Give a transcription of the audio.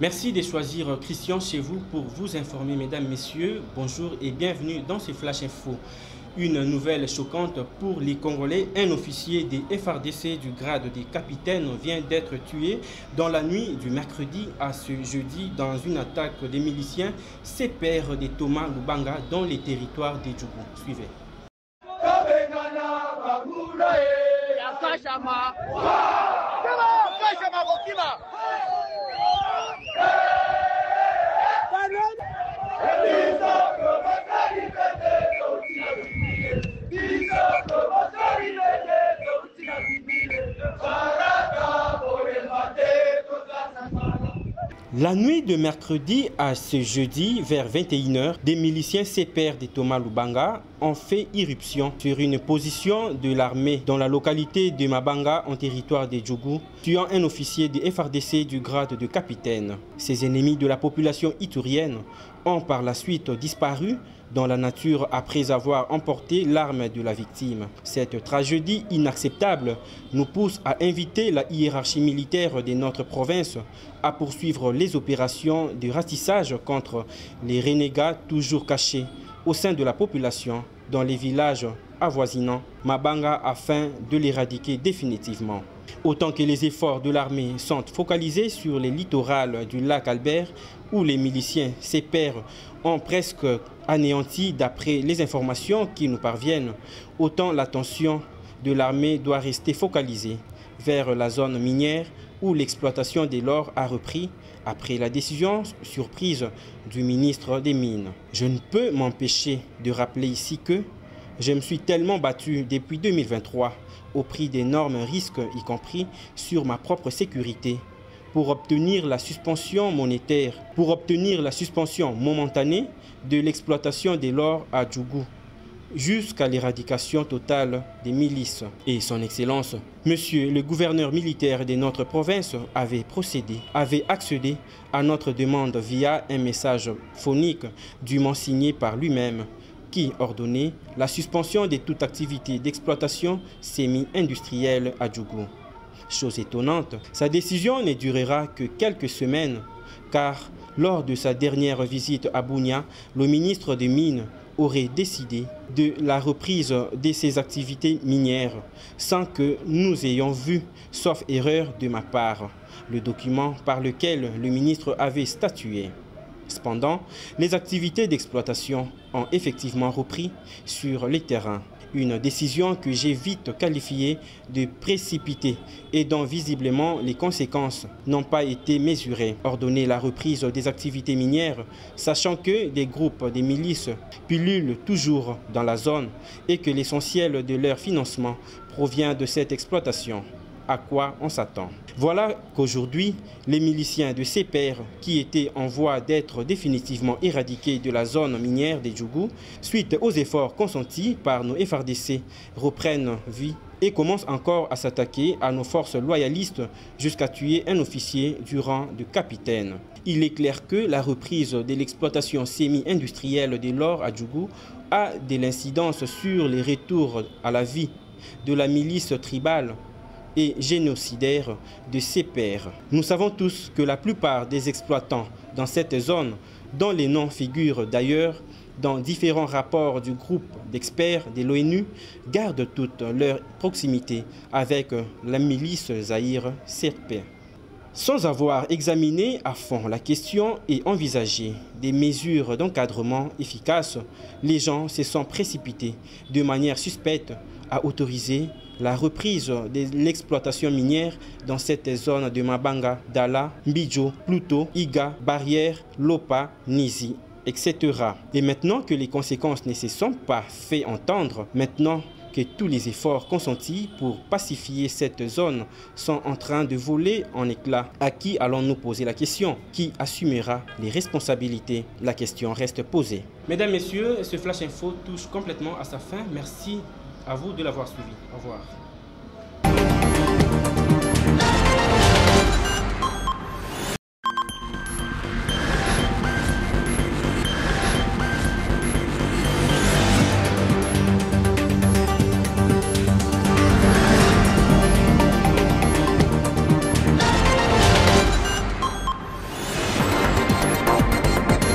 Merci de choisir Christian chez vous pour vous informer, mesdames, messieurs. Bonjour et bienvenue dans ce Flash Info. Une nouvelle choquante pour les Congolais. Un officier des FARDC du grade de capitaine vient d'être tué dans la nuit du mercredi à ce jeudi dans une attaque des miliciens CPR de Thomas Lubanga dans les territoires des Djougou. Suivez. La nuit de mercredi à ce jeudi, vers 21 h, des miliciens CPR de Thomas Lubanga ont fait irruption sur une position de l'armée dans la localité de Mabanga en territoire des Djougou, tuant un officier de FARDC du grade de capitaine. Ces ennemis de la population iturienne ont par la suite disparu dans la nature après avoir emporté l'arme de la victime. Cette tragédie inacceptable nous pousse à inviter la hiérarchie militaire de notre province à poursuivre les opérations de ratissage contre les renégats toujours cachés au sein de la population dans les villages avoisinants Mabanga afin de l'éradiquer définitivement. Autant que les efforts de l'armée sont focalisés sur les littorales du lac Albert où les miliciens CPR ont presque anéanti d'après les informations qui nous parviennent, autant l'attention de l'armée doit rester focalisée vers la zone minière où l'exploitation de l'or a repris après la décision surprise du ministre des Mines. Je ne peux m'empêcher de rappeler ici que je me suis tellement battu depuis 2023 au prix d'énormes risques, y compris sur ma propre sécurité, pour obtenir la suspension monétaire, pour obtenir la suspension momentanée de l'exploitation de l'or à Djougou, jusqu'à l'éradication totale des milices. Et son Excellence, Monsieur le gouverneur militaire de notre province avait accédé à notre demande via un message phonique dûment signé par lui-même, qui ordonnait la suspension de toute activité d'exploitation semi-industrielle à Djougou. Chose étonnante, sa décision ne durera que quelques semaines, car lors de sa dernière visite à Bunia, le ministre des Mines aurait décidé de la reprise de ses activités minières, sans que nous ayons vu, sauf erreur de ma part, le document par lequel le ministre avait statué. Cependant, les activités d'exploitation ont effectivement repris sur les terrains. Une décision que j'ai vite qualifiée de précipitée et dont visiblement les conséquences n'ont pas été mesurées. Ordonner la reprise des activités minières, sachant que des groupes de milices pullulent toujours dans la zone et que l'essentiel de leur financement provient de cette exploitation. À quoi on s'attend. Voilà qu'aujourd'hui, les miliciens de CPR qui étaient en voie d'être définitivement éradiqués de la zone minière des Djougou, suite aux efforts consentis par nos FARDC, reprennent vie et commencent encore à s'attaquer à nos forces loyalistes jusqu'à tuer un officier du rang de capitaine. Il est clair que la reprise de l'exploitation semi-industrielle de l'or à Djougou a de l'incidence sur les retours à la vie de la milice tribale et génocidaire de CPR. Nous savons tous que la plupart des exploitants dans cette zone, dont les noms figurent d'ailleurs dans différents rapports du groupe d'experts de l'ONU, gardent toute leur proximité avec la milice Zaïre CPR. Sans avoir examiné à fond la question et envisagé des mesures d'encadrement efficaces, les gens se sont précipités de manière suspecte à autoriser la reprise de l'exploitation minière dans cette zone de Mabanga, Dala, Mbidjo, Pluto, Iga, Barrière, Lopa, Nizi, etc. Et maintenant que les conséquences ne se sont pas fait entendre, maintenant que tous les efforts consentis pour pacifier cette zone sont en train de voler en éclats, à qui allons-nous poser la question? Qui assumera les responsabilités? La question reste posée. Mesdames, Messieurs, ce Flash Info touche complètement à sa fin. Merci à vous de l'avoir suivi. Au revoir.